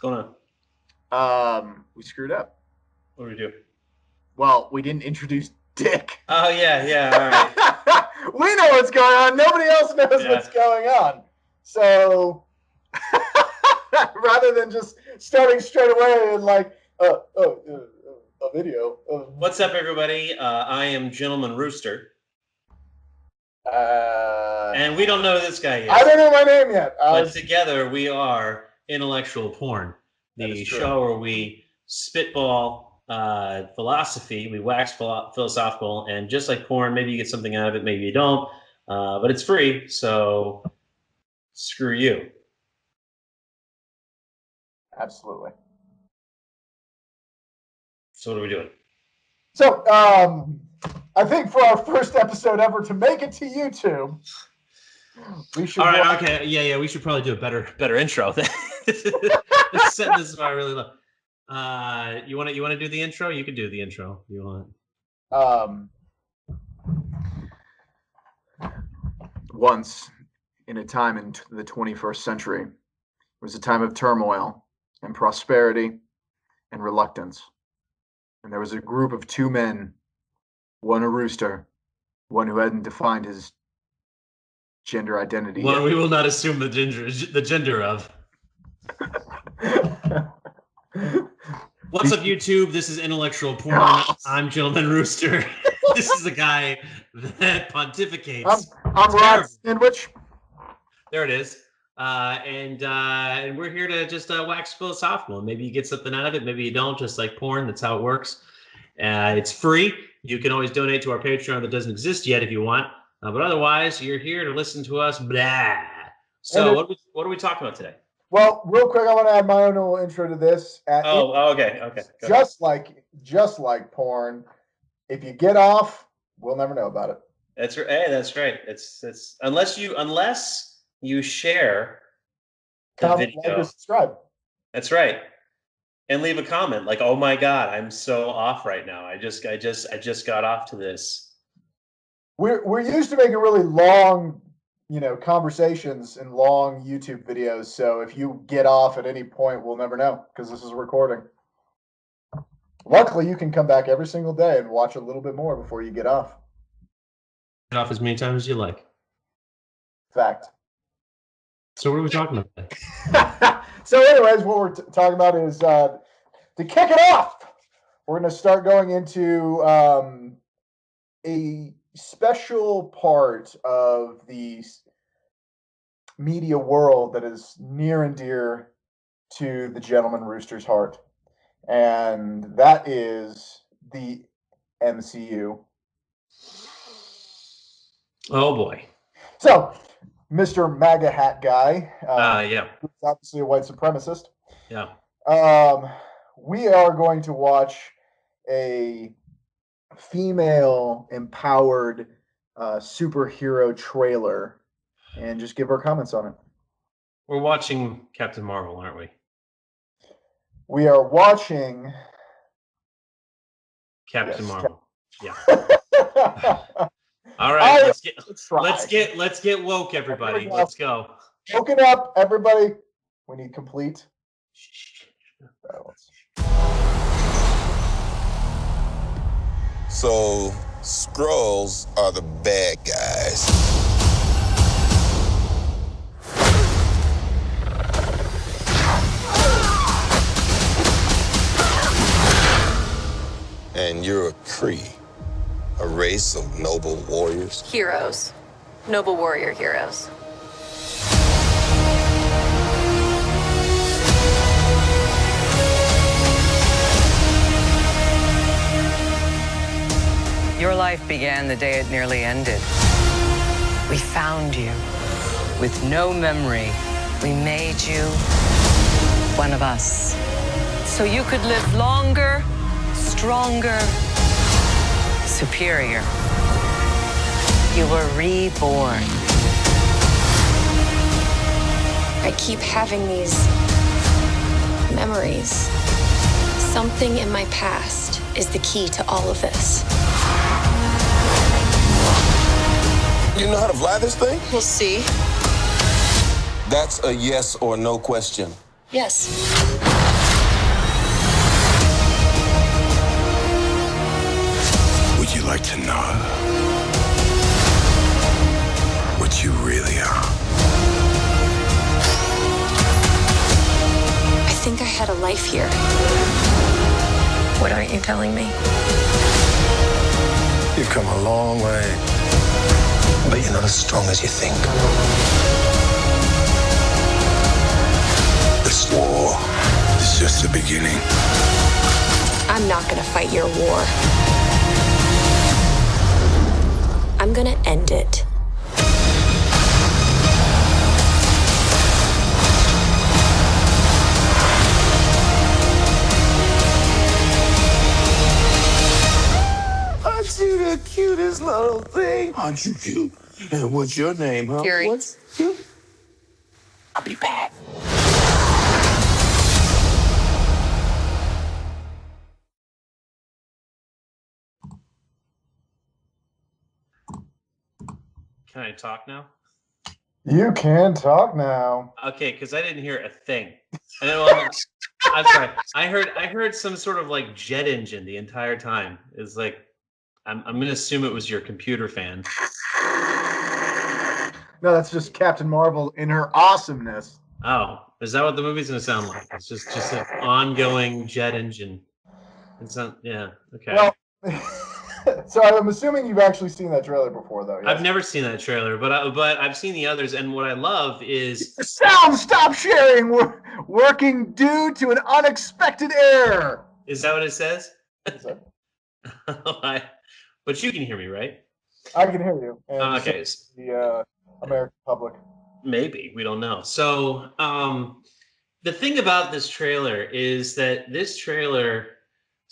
going on? We screwed up. What do we do? Well, we didn't introduce Dick. Oh, yeah, all right. We know what's going on. Nobody else knows what's going on. So rather than just starting straight away and like, a video. What's up, everybody? I am Gentleman Rooster. And we don't know who this guy is. I don't know my name yet. But together we are Intellectual Porn, the show where we spitball philosophy, we wax philosophical, and just like porn, maybe you get something out of it, maybe you don't, but it's free, so screw you. Absolutely. So what are we doing? So, I think for our first episode ever to make it to YouTube, we should. All right, okay, yeah, we should probably do a better intro. This is what I really love. You want to do the intro? You can do the intro. If you want. Once in a time in the 21st century, it was a time of turmoil and prosperity and reluctance. And there was a group of two men, one a rooster, one who hadn't defined his gender identity. Well, we will not assume the gender of. What's up, YouTube? This is Intellectual Porn. I'm Gentleman Rooster. This is the guy that pontificates. I'm Rod Sandwich. There it is. And we're here to just wax philosophical. Maybe you get something out of it. Maybe you don't, just like porn. That's how it works. It's free. You can always donate to our Patreon that doesn't exist yet if you want. But otherwise, you're here to listen to us. Blah. So what are we talking about today? Well, real quick, I want to add my own little intro to this. Okay. Just like porn, if you get off, we'll never know about it. That's right. Hey, that's right. It's unless you share the comment, video. like, or subscribe. That's right. And leave a comment like, "Oh my God, I'm so off right now. I just got off to this." We're used to making really long, conversations and long YouTube videos. So if you get off at any point, we'll never know because this is a recording. Luckily, you can come back every single day and watch a little bit more before you get off. Get off as many times as you like. Fact. So what are we talking about? So anyways, what we're talking about is to kick it off, we're going to start going into a special part of the media world that is near and dear to the Gentleman Rooster's heart. And that is the MCU. Oh boy. So, Mr. MAGA hat guy. Yeah. Who's obviously a white supremacist. Yeah. We are going to watch a female empowered superhero trailer and just give our comments on it. We're watching Captain Marvel, aren't we? We are watching Captain Marvel. Yeah. All right, let's get woke, everybody. Let's go. Woken up, everybody. We need complete balance. So, Skrulls are the bad guys. And you're a Kree, a race of noble warriors. Heroes. Noble warrior heroes. Your life began the day it nearly ended. We found you. With no memory, we made you one of us. So you could live longer, stronger, superior. You were reborn. I keep having these memories. Something in my past is the key to all of this. You know how to fly this thing? We'll see. That's a yes or no question. Yes. like to know what you really are. I think I had a life here. What aren't you telling me? You've come a long way, but you're not as strong as you think. This war is just the beginning. I'm not gonna fight your war. I'm gonna end it. Aren't you the cutest little thing? Aren't you cute? And what's your name, huh? Fury. What's you? I'll be back. Can I talk now? You can talk now. Okay, because I didn't hear a thing. And then, well, I'm sorry. I heard some sort of like jet engine the entire time. It's like I'm gonna assume it was your computer fan. No, that's just Captain Marvel in her awesomeness. Oh, is that what the movie's gonna sound like? It's just an ongoing jet engine. It's not. Yeah. Okay. Well, so I'm assuming you've actually seen that trailer before, though. Yes? I've never seen that trailer, but I've seen the others, and what I love is The sound stop sharing working due to an unexpected error. is that what it says? Is that- But you can hear me, right? I can hear you. And Okay. The American public. Maybe we don't know. So the thing about this trailer is that this trailer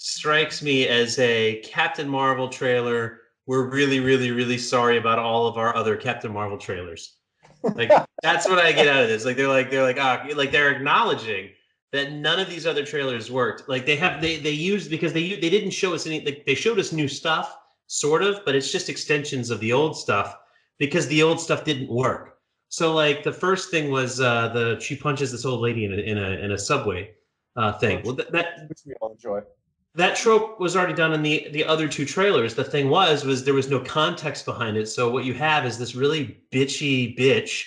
strikes me as a Captain Marvel trailer. We're really, really, really sorry about all of our other Captain Marvel trailers. Like that's what I get out of this. Like they're like like they're acknowledging that none of these other trailers worked. Like they used because they didn't show us any. Like they showed us new stuff, sort of, but it's just extensions of the old stuff because the old stuff didn't work. So like the first thing was she punches this old lady in a subway thing. Well, Which we all enjoy. that trope was already done in the other two trailers. The thing was there was no context behind it. So what you have is this really bitchy bitch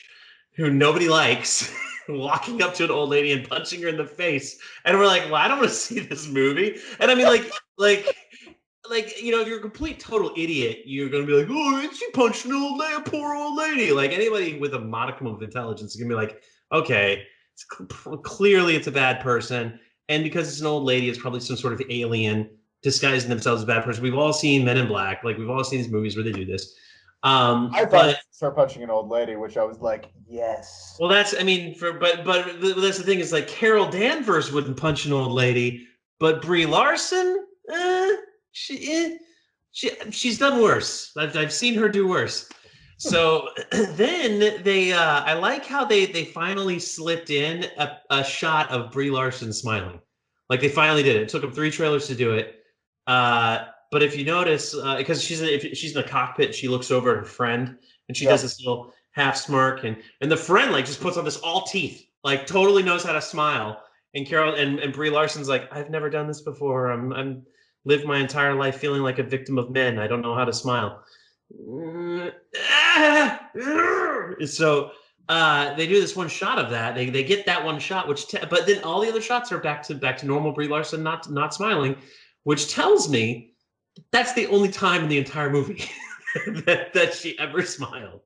who nobody likes walking up to an old lady and punching her in the face. And we're like, well, I don't want to see this movie. And I mean, like, you know, if you're a complete total idiot, you're going to be like, oh, she punched an old lady, a poor old lady. Like anybody with a modicum of intelligence is going to be like, okay, clearly it's a bad person. And because it's an old lady, it's probably some sort of alien disguising themselves as a bad person. We've all seen Men in Black. Like we've all seen these movies where they do this. I thought start punching an old lady, which I was like, yes. Well, that's, I mean, but that's the thing is like Carol Danvers wouldn't punch an old lady, but Brie Larson, she's done worse. I've seen her do worse. So then they, I like how they finally slipped in a shot of Brie Larson smiling. Like they finally did it. It took them 3 trailers to do it. But if you notice, because she's in the cockpit, she looks over at her friend and she does this little half smirk, and the friend like just puts on this all teeth, like totally knows how to smile. And Carol and Brie Larson's like, I've never done this before. I'm lived my entire life feeling like a victim of men. I don't know how to smile. So they do this one shot of that. They get that one shot, but then all the other shots are back to normal Brie Larson not smiling, which tells me that's the only time in the entire movie that she ever smiled.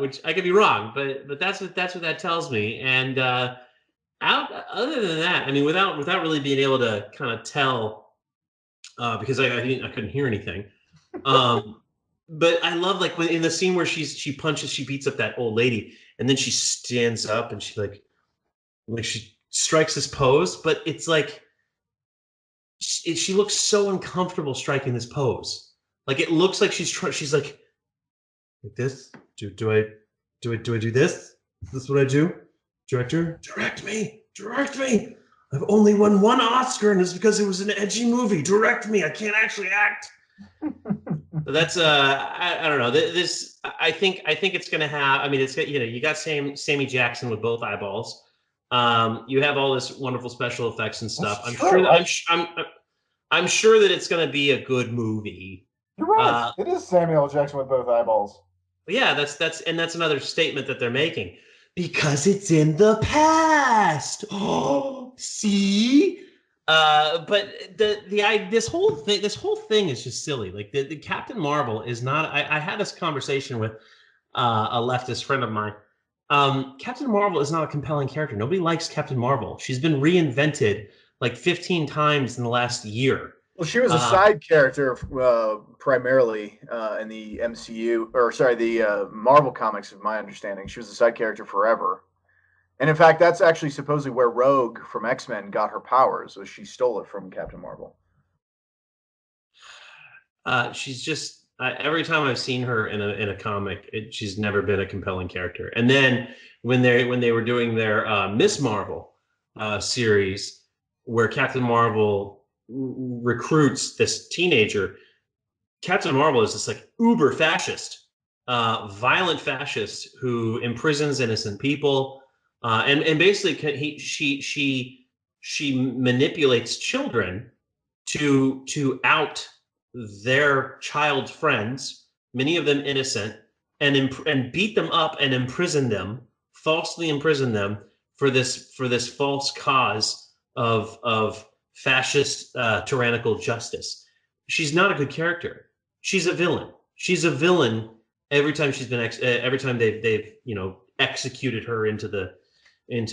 Which I could be wrong, but that's what that tells me. And other than that, I mean, without really being able to kind of tell, because I couldn't hear anything. But I love like when in the scene where she beats up that old lady, and then she stands up and she like she strikes this pose, but it's like she looks so uncomfortable striking this pose. Like it looks like she's like this. Do I do this? Is this what I do? Director, direct me. I've only won 1 Oscar, and it's because it was an edgy movie. Direct me. I can't actually act. That's I don't know. This I think it's gonna have. I mean, it's you got Sammy Jackson with both eyeballs. You have all this wonderful special effects and stuff. I'm sure that it's gonna be a good movie. You're right. It is Samuel L. Jackson with both eyeballs. Yeah, that's another statement that they're making because it's in the past. Oh, see. But this whole thing is just silly. Like the Captain Marvel is not. I had this conversation with a leftist friend of mine. Captain Marvel is not a compelling character. Nobody likes Captain Marvel. She's been reinvented like 15 times in the last year. Well, she was a side character primarily in the MCU, or sorry, the Marvel comics, of my understanding. She was a side character forever. And in fact, that's actually supposedly where Rogue from X-Men got her powers, so she stole it from Captain Marvel. She's just every time I've seen her in a comic, she's never been a compelling character. And then when they were doing their Miss Marvel series, where Captain Marvel recruits this teenager, Captain Marvel is this like uber fascist, violent fascist who imprisons innocent people, and basically she manipulates children to out their child friends, many of them innocent, and beat them up and falsely imprison them for this false cause of fascist tyrannical justice. She's not a good character. She's a villain. She's a villain every time she's been every time they've executed her into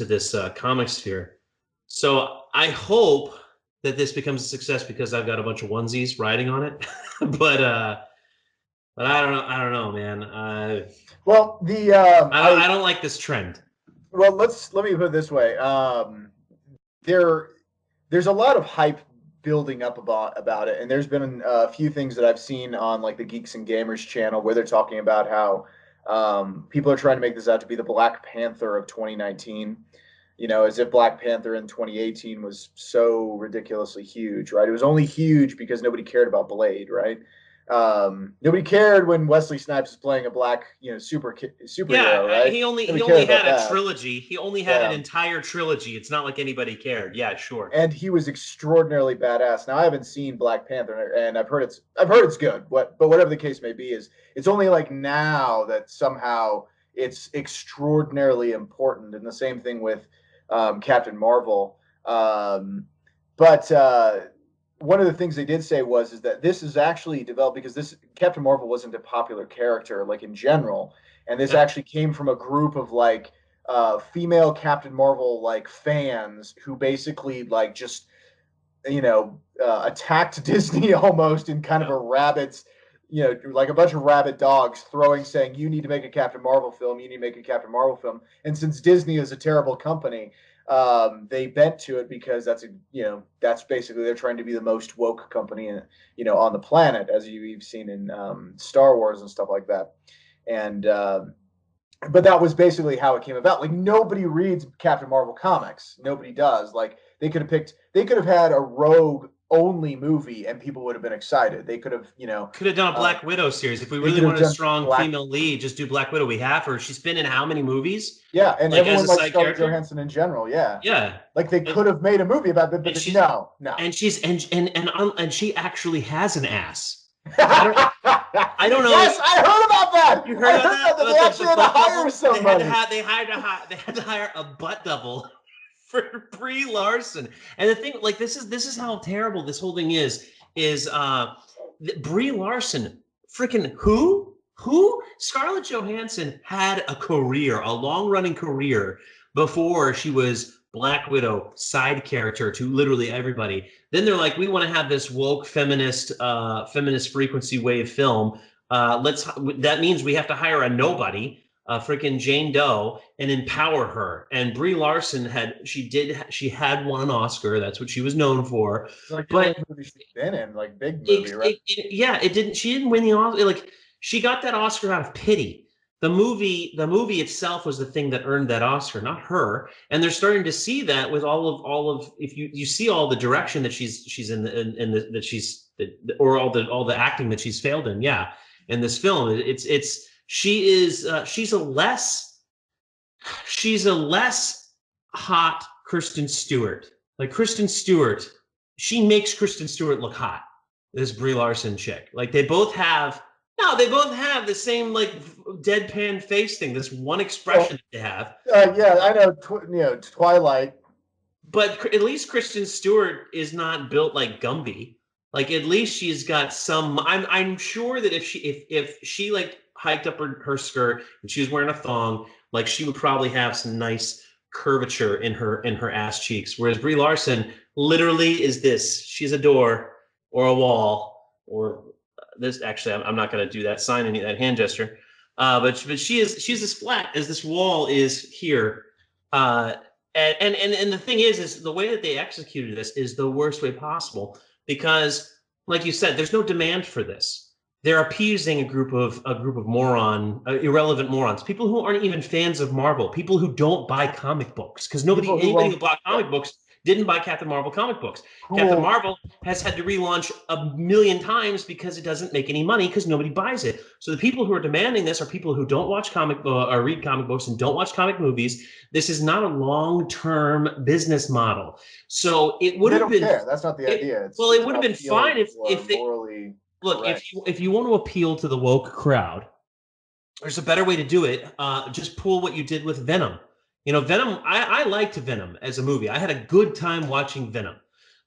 this comic sphere. So I hope that this becomes a success because I've got a bunch of onesies riding on it. but I don't know, man. I don't like this trend. Well, let me put it this way. There's a lot of hype building up about it, and there's been a few things that I've seen on like the Geeks and Gamers channel where they're talking about how people are trying to make this out to be the Black Panther of 2019. As if Black Panther in 2018 was so ridiculously huge, right? It was only huge because nobody cared about Blade, right? Nobody cared when Wesley Snipes is playing a black, superhero, right? He only had a trilogy. He only had an entire trilogy. It's not like anybody cared. Yeah, sure. And he was extraordinarily badass. Now I haven't seen Black Panther, and I've heard it's good. But whatever the case may be, it's only like now that somehow it's extraordinarily important. And the same thing with Captain Marvel. But one of the things they did say is that this is actually developed because this Captain Marvel wasn't a popular character like in general, and this actually came from a group of like female Captain Marvel like fans who basically like just attacked Disney almost in kind of a rabid, like a bunch of rabid dogs saying you need to make a Captain Marvel film, you need to make a Captain Marvel film. And since Disney is a terrible company, they bent to it because that's basically they're trying to be the most woke company on the planet, as you've seen in Star Wars and stuff like that. And but that was basically how it came about. Like nobody reads Captain Marvel comics. Nobody does. Like they could have had a Rogue only movie and people would have been excited. They could have done a Black Widow series. If we really wanted a strong female lead, just do Black Widow. We have her. She's been in how many movies? Yeah, and like, everyone likes Scarlett Johansson in general. Yeah. Like they could have made a movie about that, but no. And she's and she actually has an ass. I don't know. Yes, I heard about that. You heard about that? They actually had to hire somebody. They had to hire a butt double for Brie Larson. And the thing, like, this is how terrible this whole thing is Brie Larson, freaking who? Scarlett Johansson had a long-running career before she was Black Widow, side character to literally everybody. Then they're like, we want to have this woke feminist frequency wave film. That means we have to hire a nobody, freaking Jane Doe, and empower her. And Brie Larson she had won an Oscar. That's what she was known for. Like but movie she's been in, like big movie, right? She didn't win the Oscar. Like she got that Oscar out of pity. The movie itself was the thing that earned that Oscar, not her. And they're starting to see that with all of if you see all the direction that she's in or all the acting that she's failed in. Yeah, in this film, she's a less hot Kristen Stewart. Like Kristen Stewart, she makes Kristen Stewart look hot. this Brie Larson chick. Like they both have the same like deadpan face thing. This one expression that they have. Yeah, I know. Twilight. But at least Kristen Stewart is not built like Gumby. Like at least she's got some. I'm sure that if she like hiked up her skirt and she was wearing a thong, like she would probably have some nice curvature in her ass cheeks. Whereas Brie Larson literally is this. She's a door or a wall or this. Actually, I'm not going to do that sign, that hand gesture. But she's as flat as this wall is here. And the thing is the way that they executed this is the worst way possible because, like you said, there's no demand for this. They're appeasing a group of irrelevant morons, people who aren't even fans of Marvel, people who don't buy comic books because anybody who bought comic books didn't buy Captain Marvel comic books. Cool. Captain Marvel has had to relaunch a million times because it doesn't make any money because nobody buys it. So the people who are demanding this are people who don't watch or read comic books and don't watch comic movies. This is not a long-term business model. So it would have been. Care. That's not the idea. It would have been fine if they look. If you want to appeal to the woke crowd, there's a better way to do it. Just pull what you did with Venom. Venom, I liked Venom as a movie. I had a good time watching Venom.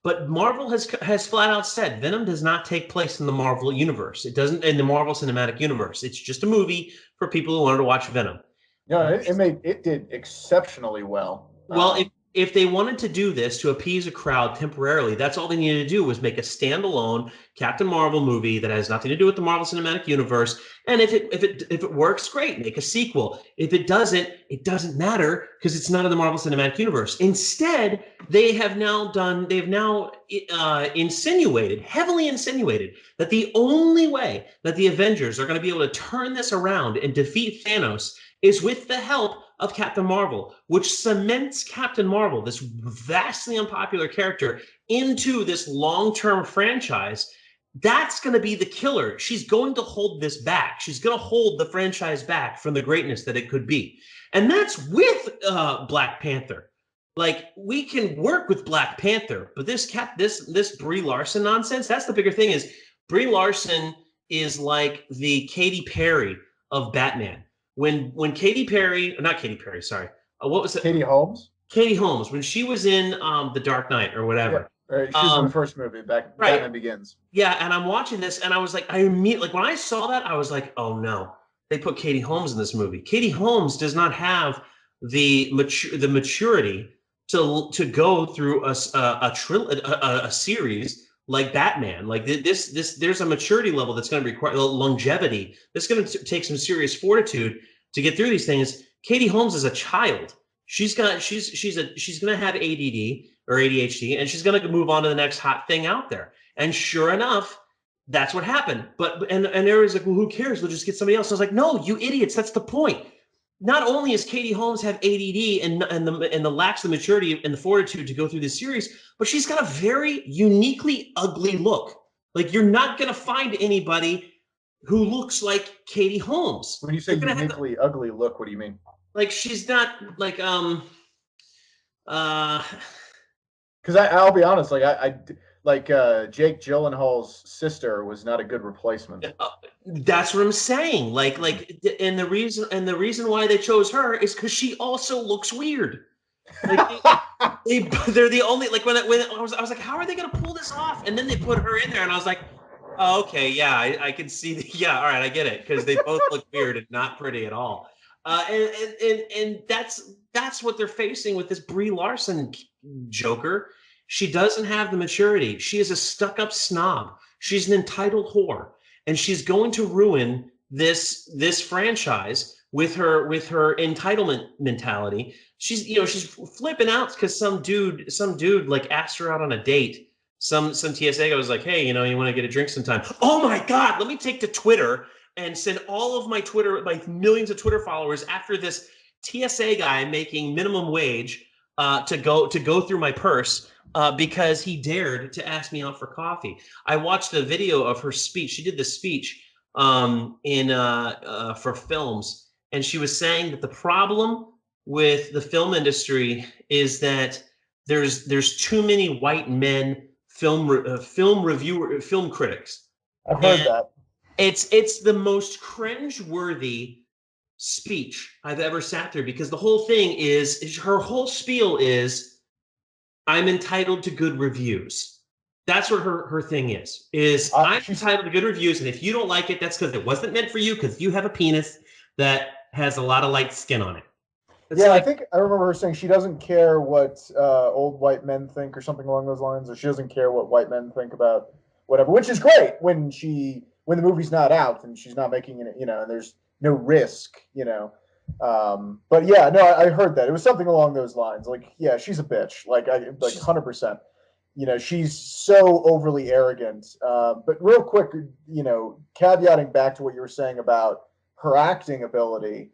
But Marvel has flat out said Venom does not take place in the Marvel universe. It doesn't in the Marvel Cinematic Universe. It's just a movie for people who wanted to watch Venom. No, it did exceptionally well. Well, if they wanted to do this to appease a crowd temporarily, that's all they needed to do was make a standalone Captain Marvel movie that has nothing to do with the Marvel Cinematic Universe. And if it works, great, make a sequel. If it doesn't, it doesn't matter because it's not in the Marvel Cinematic Universe. Instead, they've now heavily insinuated that the only way that the Avengers are going to be able to turn this around and defeat Thanos is with the help of Captain Marvel, which cements Captain Marvel, this vastly unpopular character, into this long-term franchise. That's going to be the killer. She's going to hold this back. She's going to hold the franchise back from the greatness that it could be. And that's with Black Panther. Like, we can work with Black Panther, but this Brie Larson nonsense, that's the bigger thing is Brie Larson is like the Katy Perry of Batman. When Katy Perry, not Katy Perry, sorry. What was it? Katie Holmes? Katie Holmes, when she was in The Dark Knight or whatever. Yeah. She was in the first movie, Batman Begins. Yeah, and I'm watching this, and I was like, when I saw that, I was like, oh no, they put Katie Holmes in this movie. Katie Holmes does not have the maturity to go through a series like Batman. Like this, there's a maturity level that's going to require longevity. That's going to take some serious fortitude to get through these things. Katie Holmes is a child. She's going to have ADD or ADHD, and she's going to move on to the next hot thing out there. And sure enough, that's what happened. But everyone's like, well, who cares? We'll just get somebody else. I was like, no, you idiots. That's the point. Not only does Katie Holmes have ADD and the lacks the maturity and the fortitude to go through this series, but she's got a very uniquely ugly look. Like, you're not going to find anybody who looks like Katie Holmes. When you say uniquely ugly look, what do you mean? Like, she's not like because I'll be honest, like Jake Gyllenhaal's sister was not a good replacement. That's what I'm saying. And the reason why they chose her is because she also looks weird. Like they're the only, like, when I was like, how are they going to pull this off? And then they put her in there, and I was like, oh, okay, yeah, I can see yeah, all right, I get it, because they both look weird and not pretty at all. And that's what they're facing with this Brie Larson Joker. She doesn't have the maturity. She is a stuck-up snob. She's an entitled whore, and she's going to ruin this franchise with her entitlement mentality. She's flipping out because some dude like asked her out on a date. Some TSA guy was like, hey, you want to get a drink sometime? Oh my God, let me take to Twitter and send all of my millions of Twitter followers after this TSA guy making minimum wage to go through my purse. Because he dared to ask me out for coffee. I watched a video of her speech. She did this speech for films, and she was saying that the problem with the film industry is that there's too many white men film critics. I've heard And that. It's the most cringe-worthy speech I've ever sat through, because the whole thing is her whole spiel is, I'm entitled to good reviews. That's what her thing is I'm entitled to good reviews, and if you don't like it, that's because it wasn't meant for you, because you have a penis that has a lot of light skin on it. Yeah, I think I remember her saying she doesn't care what old white men think or something along those lines, or she doesn't care what white men think about whatever, which is great when the movie's not out and she's not making it, and there's no risk, But yeah, no, I heard that. It was something along those lines. Like, yeah, she's a bitch. Like 100%. She's so overly arrogant. But real quick, caveating back to what you were saying about her acting ability,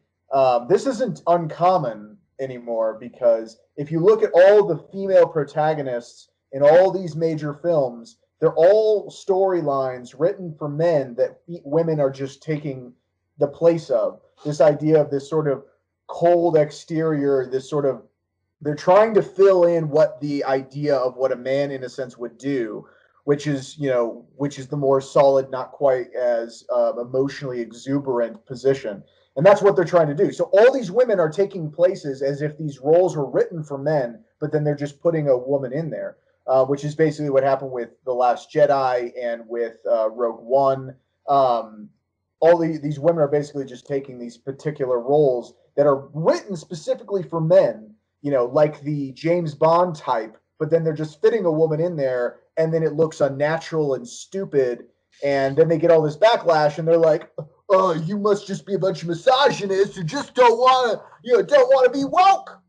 this isn't uncommon anymore, because if you look at all the female protagonists in all these major films, they're all storylines written for men that women are just taking the place of. This idea of this sort of cold exterior, this sort of, they're trying to fill in what the idea of what a man in a sense would do, which is the more solid, not quite as emotionally exuberant position. And that's what they're trying to do. So all these women are taking places as if these roles were written for men, but then they're just putting a woman in there, which is basically what happened with The Last Jedi and with Rogue One. These women are basically just taking these particular roles that are written specifically for men, like the James Bond type, but then they're just fitting a woman in there, and then it looks unnatural and stupid, and then they get all this backlash, and they're like, oh, you must just be a bunch of misogynists who just don't want to be woke.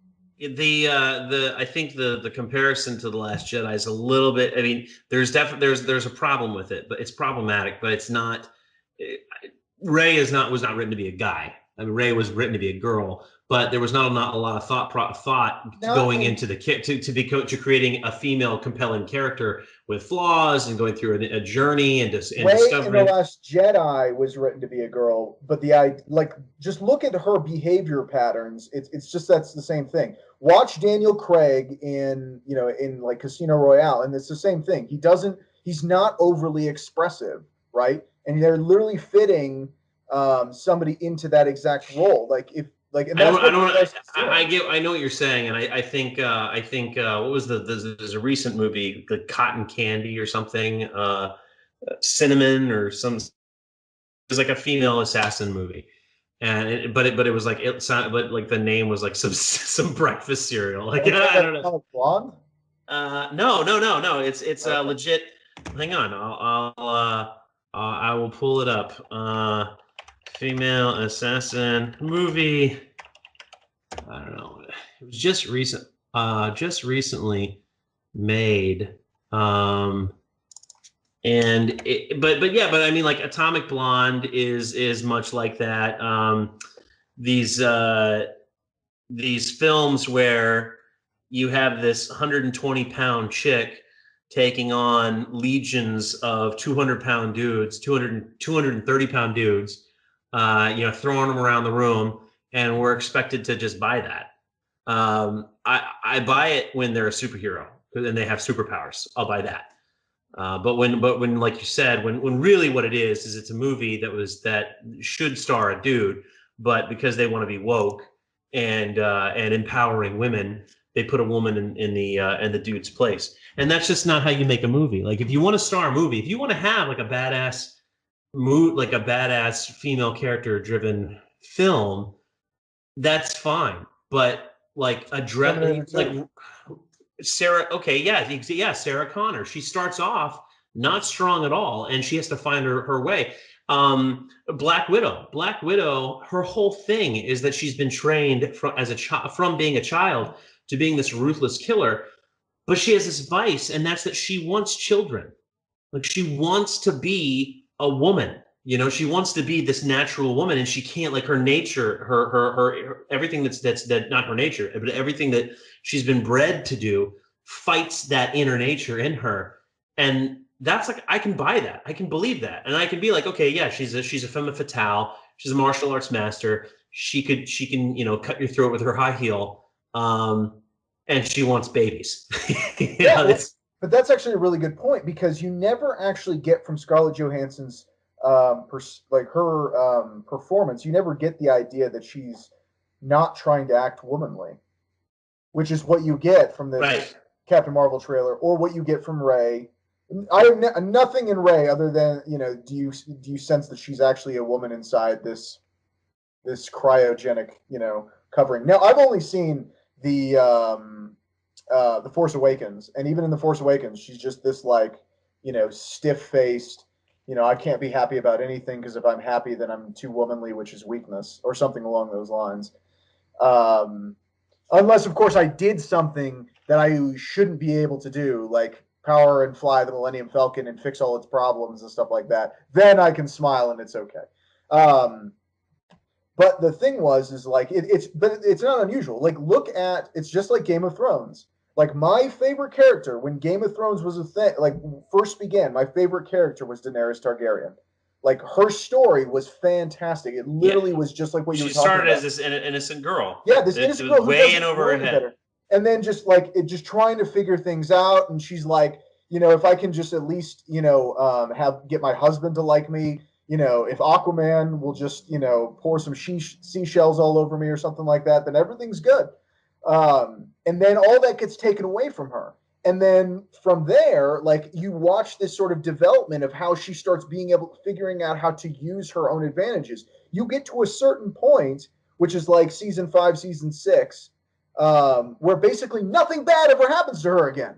I think the comparison to The Last Jedi is a little bit, I mean, there's a problem with it, but it's problematic, but it's not. Rey was not written to be a guy. I mean, Rey was written to be a girl, but there was not a lot of thought going into to creating a female compelling character with flaws and going through a journey and Rey discovering. In The Last Jedi was written to be a girl, but just look at her behavior patterns. It's just, that's the same thing. Watch Daniel Craig in like Casino Royale, and it's the same thing. He's not overly expressive, right? And they're literally fitting somebody into that exact role. I know what you're saying, and I think what was there's a recent movie, the Cotton Candy or something, Cinnamon or some. It was like a female assassin movie, and it was like it sounded, but like the name was like some breakfast cereal. Like I don't know. Blonde? No. It's legit. Hang on, I will pull it up. Female assassin movie. I don't know. It was just recently made. But I mean, like Atomic Blonde is much like that. These films where you have this 120-pound chick taking on legions of 200-pound dudes, 230-pound dudes, throwing them around the room, and we're expected to just buy that. I buy it when they're a superhero and they have superpowers. I'll buy that. But when, like you said, when really what it is it's a movie that should star a dude, but because they want to be woke and empowering women, they put a woman in the dude's place. And that's just not how you make a movie. Like, if you want to star a movie, if you want to have like a badass female character driven film, that's fine. But like Sarah, Sarah Connor, she starts off not strong at all, and she has to find her way. Black Widow, her whole thing is that she's been trained from being a child to being this ruthless killer, but she has this vice, and that's that she wants children. Like, she wants to be a woman. She wants to be this natural woman, and she can't. Like, her nature, her everything that's not her nature, but everything that she's been bred to do fights that inner nature in her. And that's like, I can buy that. I can believe that. And I can be like, okay, yeah, she's a femme fatale. She's a martial arts master. She can, cut your throat with her high heel. And she wants babies. But that's actually a really good point because you never actually get from Scarlett Johansson's her performance. You never get the idea that she's not trying to act womanly, which is what you get from this Right. Captain Marvel trailer, or what you get from Rey. I have nothing in Rey other than, do you sense that she's actually a woman inside this cryogenic covering? Now I've only seen the Force Awakens, and even in the Force Awakens, she's just this stiff faced. I can't be happy about anything because if I'm happy, then I'm too womanly, which is weakness, or something along those lines. Unless, of course, I did something that I shouldn't be able to do, like power and fly the Millennium Falcon and fix all its problems and stuff like that. Then I can smile and it's okay. But the thing is it's not unusual. Like, it's just like Game of Thrones. Like, my favorite character when Game of Thrones was a thing, first began, my favorite character was Daenerys Targaryen. Like, her story was fantastic. It literally was just like what you were talking about. She started as this innocent girl. Yeah, this innocent girl who way in over her head. Better. And then just trying to figure things out. And she's like, if I can just at least, get my husband to like me, if Aquaman will just, pour some seashells all over me or something like that, then everything's good. And then all that gets taken away from her. And then from there, you watch this sort of development of how she starts figuring out how to use her own advantages. You get to a certain point, which is like season 5, season 6, where basically nothing bad ever happens to her again.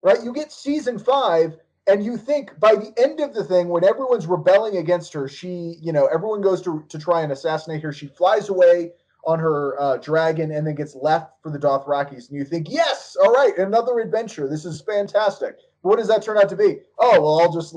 Right? You get season 5, and you think by the end of the thing, when everyone's rebelling against her, she, everyone goes to try and assassinate her. She flies away on her dragon and then gets left for the Dothrakis. And you think, yes, all right, another adventure. This is fantastic. What does that turn out to be? Oh, well, I'll just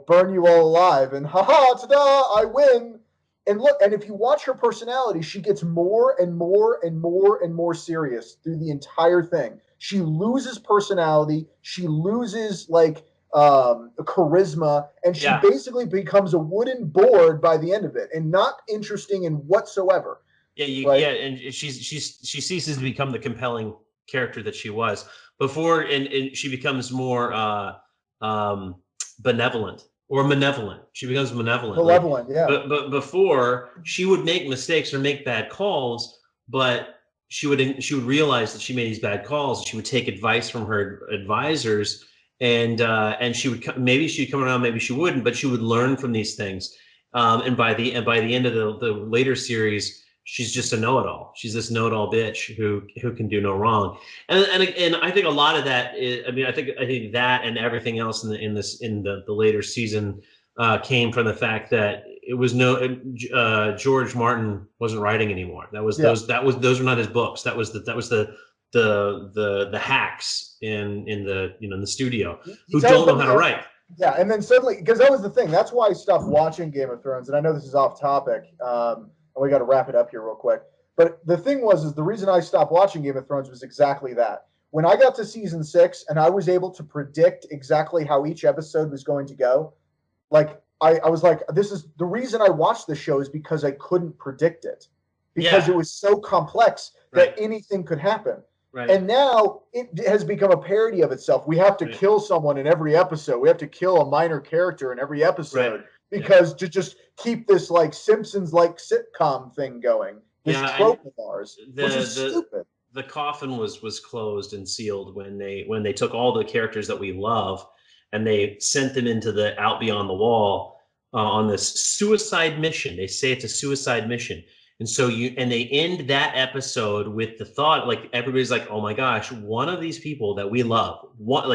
burn you all alive and haha, ta-da, I win. And look, and if you watch her personality, she gets more and more and more and more serious through the entire thing. She loses personality. She loses charisma, and she basically becomes a wooden board by the end of it, and not interesting in whatsoever. Yeah, and she ceases to become the compelling character that she was before, and she becomes more benevolent or malevolent. She becomes malevolent. Yeah. But before, she would make mistakes or make bad calls, but she would realize that she made these bad calls. She would take advice from her advisors, and she would maybe she'd come around, maybe she wouldn't, but she would learn from these things. And by the end of the later series, she's just a know-it-all. She's this know-it-all bitch who can do no wrong. And I think a lot of that is, I think that and everything else in the later season came from the fact that it was George Martin wasn't writing anymore. Those were not his books. That was the hacks in the studio who don't know how to write. Yeah, and then suddenly, because that was the thing. That's why I stopped watching Game of Thrones. And I know this is off topic. And we got to wrap it up here real quick. But the thing is the reason I stopped watching Game of Thrones was exactly that. When I got to season 6 and I was able to predict exactly how each episode was going to go, I was like, this is the reason I watched this show is because I couldn't predict it. Because it was so complex that anything could happen. Right. And now it has become a parody of itself. We have to kill someone in every episode. We have to kill a minor character in every episode. Right. Because to just keep this Simpsons-like sitcom thing going, this trope of ours, which is stupid. The coffin was closed and sealed when they took all the characters that we love and they sent them into the Out Beyond the Wall on this suicide mission. They say it's a suicide mission, and so they end that episode with the thought, everybody's like, oh my gosh, one of these people that we love,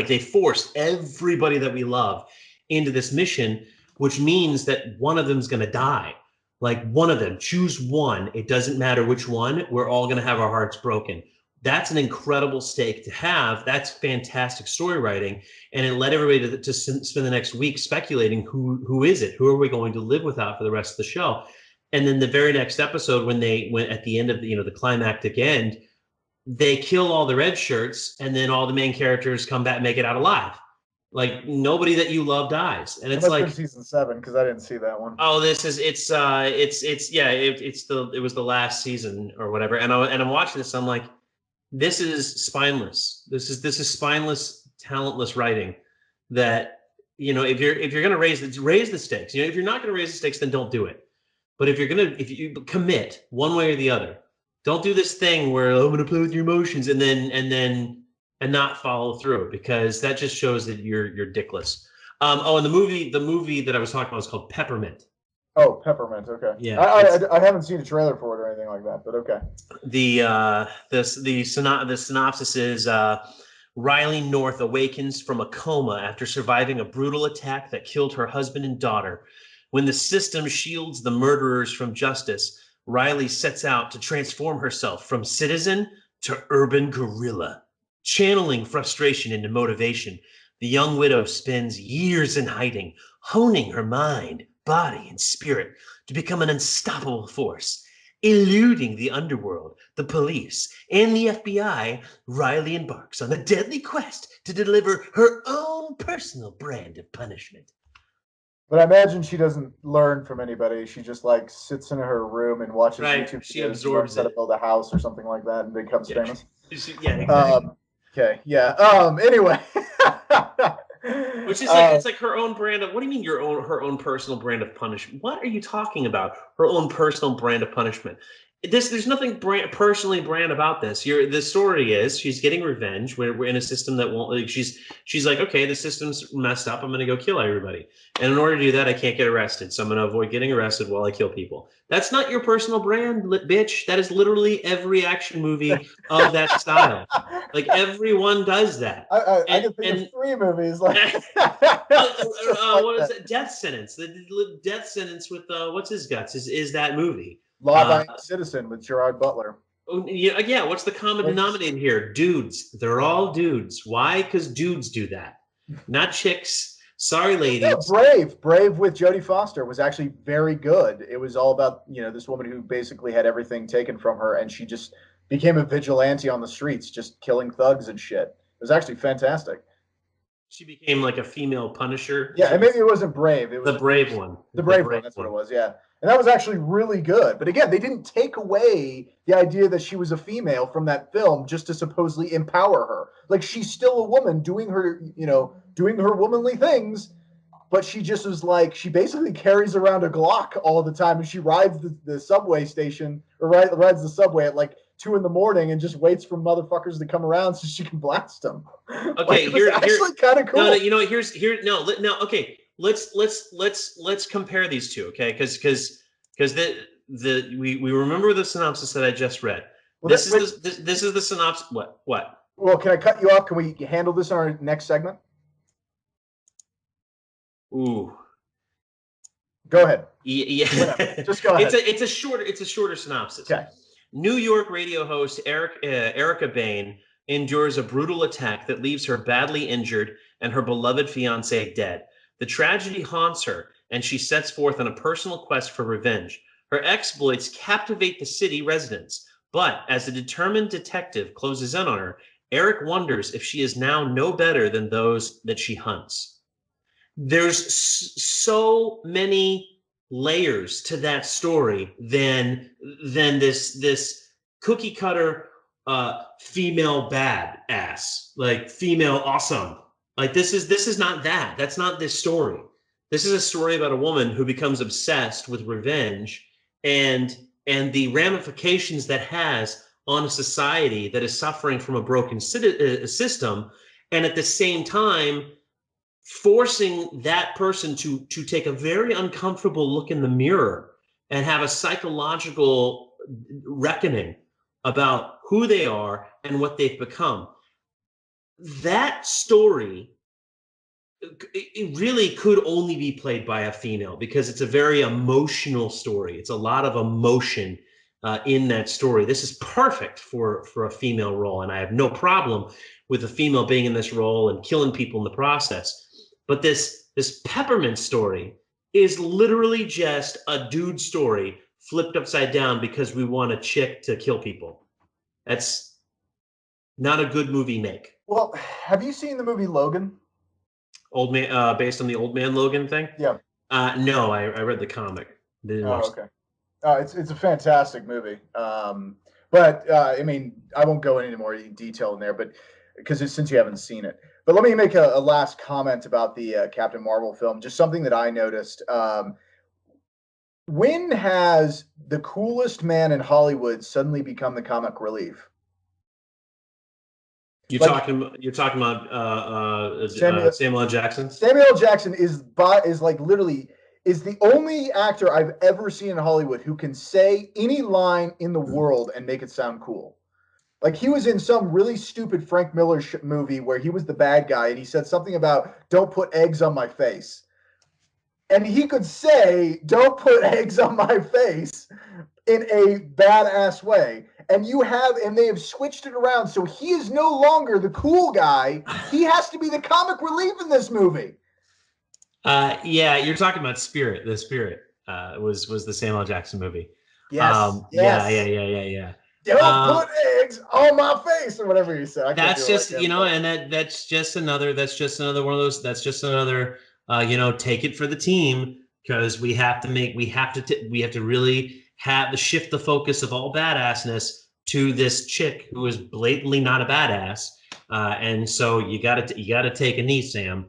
they forced everybody that we love into this mission. Which means that one of them's going to die. One of them, choose one. It doesn't matter which one. We're all going to have our hearts broken. That's an incredible stake to have. That's fantastic story writing. And it led everybody to spend the next week speculating who is it? Who are we going to live without for the rest of the show? And then the very next episode, when they went at the end of the climactic end, they kill all the red shirts, and then all the main characters come back and make it out alive. Nobody that you love dies, and it's season 7 because I didn't see that one. Oh, it was the last season or whatever, and I'm watching this. I'm like, this is spineless. This is spineless talentless writing that, you know, if you're going to raise the stakes, you know, if you're not going to raise the stakes, then don't do it. But if you commit one way or the other, don't do this thing where I'm going to play with your emotions and not follow through, because that just shows that you're dickless. And the movie that I was talking about was called Peppermint. Oh, Peppermint. Okay. Yeah, I haven't seen a trailer for it or anything like that, but okay. The synopsis is Riley North awakens from a coma after surviving a brutal attack that killed her husband and daughter. When the system shields the murderers from justice, Riley sets out to transform herself from citizen to urban guerrilla. Channeling frustration into motivation, the young widow spends years in hiding, honing her mind, body, and spirit to become an unstoppable force. Eluding the underworld, the police, and the FBI, Riley embarks on a deadly quest to deliver her own personal brand of punishment. But I imagine she doesn't learn from anybody. She just like sits in her room and watches Right. YouTube She videos, absorbs learns how it. to build a house or something like that, and becomes Yeah. famous. Yeah, exactly. Okay, yeah. Anyway. Which is like, it's like her own brand of, what do you mean her own personal brand of punishment? What are you talking about? Her own personal brand of punishment. There's nothing personally brand about this. The story is she's getting revenge. We're in a system that won't, like, she's like, okay, the system's messed up. I'm going to go kill everybody. And in order to do that, I can't get arrested. So I'm going to avoid getting arrested while I kill people. That's not your personal brand, bitch. That is literally every action movie of that style. Like, everyone does that. I can think of 3 movies like what is it? Death Sentence. The Death Sentence with what's his guts is that movie. Law-Abiding Citizen with Gerard Butler. Yeah. What's the common denominator here? Dudes. They're all dudes. Why? Because dudes do that, not chicks. Sorry, ladies. Yeah, Brave with Jodie Foster was actually very good. It was all about, you know, this woman who basically had everything taken from her, and she just became a vigilante on the streets, just killing thugs and shit. It was actually fantastic. She became like a female Punisher. Yeah, and maybe it wasn't Brave. It was the Brave one. The Brave one. That's what it was. Yeah. And that was actually really good. But again, they didn't take away the idea that she was a female from that film just to supposedly empower her. Like, she's still a woman doing her womanly things, but she just was like, she basically carries around a Glock all the time, and she rides the subway station, or rides the subway at like 2 a.m. and just waits for motherfuckers to come around so she can blast them. Okay, like, actually kind of cool. No, you know, okay. Let's compare these two, okay? Because we remember the synopsis that I just read. Well, this is the synopsis. What? Well, can I cut you off? Can we handle this in our next segment? Ooh. Go ahead. Yeah. Whatever. Just go ahead. It's a shorter synopsis. Okay. New York radio host Erica Bain endures a brutal attack that leaves her badly injured and her beloved fiancé dead. The tragedy haunts her, and she sets forth on a personal quest for revenge. Her exploits captivate the city residents, but as the determined detective closes in on her, Eric wonders if she is now no better than those that she hunts. There's so many layers to that story than this cookie cutter female badass, like female awesome. Like, this is not that. That's not this story. This is a story about a woman who becomes obsessed with revenge and the ramifications that has on a society that is suffering from a broken system, and at the same time forcing that person to take a very uncomfortable look in the mirror and have a psychological reckoning about who they are and what they've become. That story, it really could only be played by a female, because it's a very emotional story. It's a lot of emotion in that story. This is perfect for a female role, and I have no problem with a female being in this role and killing people in the process. But this Peppermint story is literally just a dude story flipped upside down because we want a chick to kill people. That's not a good movie make. Well, have you seen the movie Logan? Old Man, based on the Old Man Logan thing? Yeah. No, I read the comic. Okay. It's a fantastic movie. But I mean, I won't go into more detail in there, but because since you haven't seen it. But let me make a last comment about the Captain Marvel film. Just something that I noticed. When has the coolest man in Hollywood suddenly become the comic relief? You're Like- talking about Samuel L. Jackson. Samuel L. Jackson is like literally is the only actor I've ever seen in Hollywood who can say any line in the world and make it sound cool. Like he was in some really stupid Frank Miller movie where he was the bad guy and he said something about "Don't put eggs on my face," and he could say "Don't put eggs on my face" in a badass way. And they have switched it around, so he is no longer the cool guy. He has to be the comic relief in this movie. Yeah, you're talking about Spirit. The Spirit was the Samuel L. Jackson movie. Yes. Yeah. Don't put eggs on my face, or whatever you said. That's just and that's just another one of those. That's just another take it for the team, because we have to really shift the focus of all badassness to this chick who is blatantly not a badass, and so you gotta take a knee, Sam,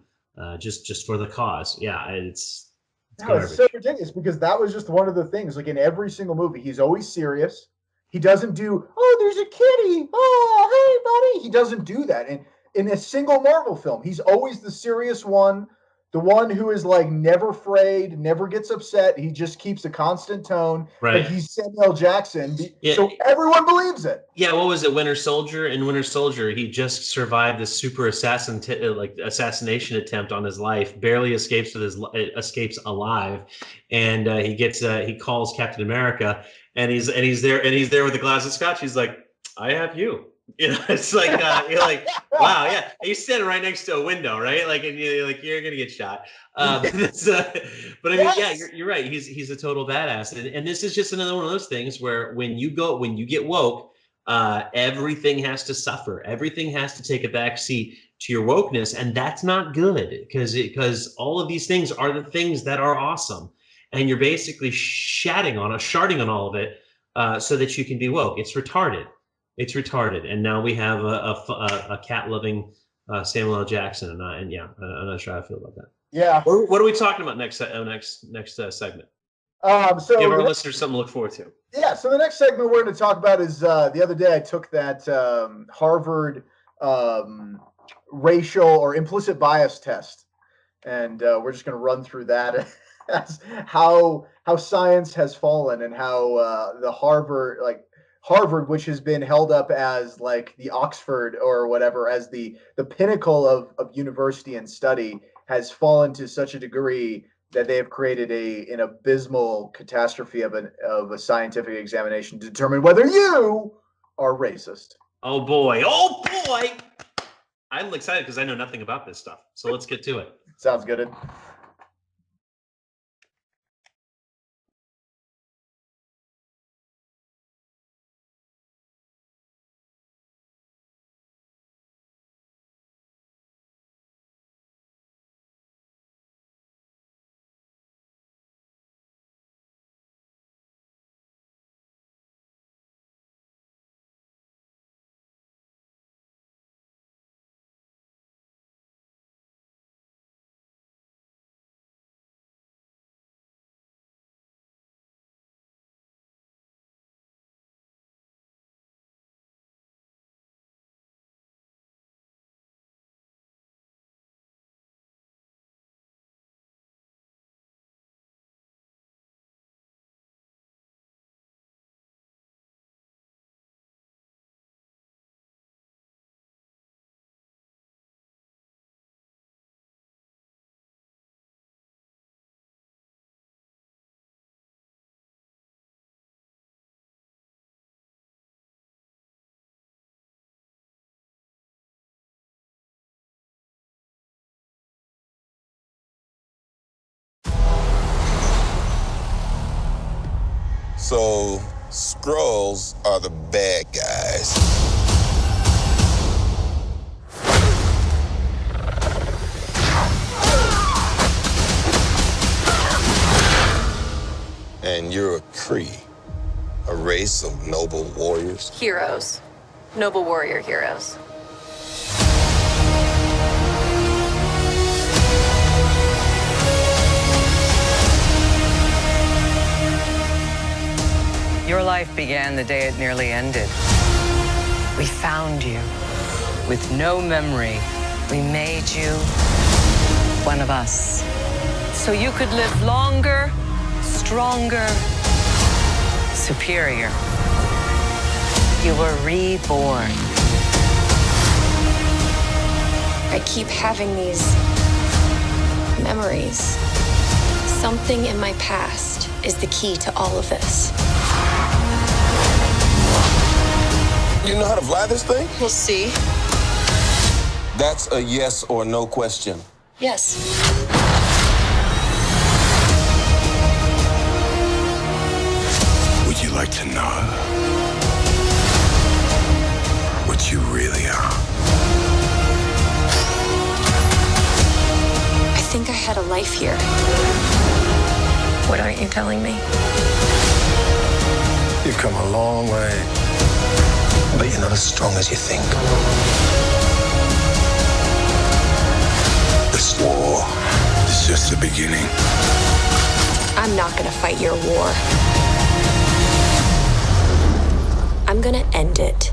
just for the cause. Yeah, it's so ridiculous, because that was just one of the things. Like in every single movie, he's always serious. He doesn't do, "Oh, there's a kitty. Oh, hey, buddy." He doesn't do that. And in a single Marvel film, he's always the serious one, the one who is like never afraid, never gets upset. He just keeps a constant tone. Right. But he's Samuel L. Jackson, so everyone believes it. Yeah, what was it? Winter Soldier. In Winter Soldier, he just survived this super assassination attempt on his life, barely escapes alive, and he calls Captain America, and he's there with a glass of scotch. He's like, "I have you." It's like you're like, wow, yeah. And you're standing right next to a window, right? Like, and you're gonna get shot. But I mean, yeah, you're right. He's a total badass, and this is just another one of those things where when you get woke, everything has to suffer. Everything has to take a back seat to your wokeness, and that's not good, because all of these things are the things that are awesome, and you're basically sharding on all of it so that you can be woke. It's retarded. It's retarded, and now we have a cat-loving Samuel L. Jackson, and yeah, I'm not sure how I feel about that. Yeah. What are we talking about next segment? So give our listeners something to look forward to. Yeah. So the next segment we're going to talk about is the other day I took that Harvard racial or implicit bias test, and we're just going to run through that as how science has fallen, and how the Harvard, which has been held up as like the Oxford or whatever, as the pinnacle of university and study, has fallen to such a degree that they have created an abysmal catastrophe of a scientific examination to determine whether you are racist. Oh boy. I'm excited because I know nothing about this stuff. So let's get to it. Sounds good. So, Skrulls are the bad guys. And you're a Kree, a race of noble warriors. Heroes. Noble warrior heroes. life began the day it nearly ended. We found you. With no memory, we made you one of us. So you could live longer, stronger, superior. You were reborn. I keep having these memories. Something in my past is the key to all of this. You know how to fly this thing? We'll see. That's a yes or no question. Yes. Would you like to know what you really are? I think I had a life here. What aren't you telling me? You've come a long way, but you're not as strong as you think. This war is just the beginning. I'm not gonna fight your war. I'm gonna end it.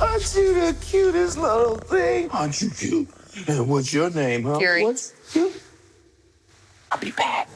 Aren't you the cutest little thing? Aren't you cute? And what's your name, huh? Fury. What's cute? I'll be back.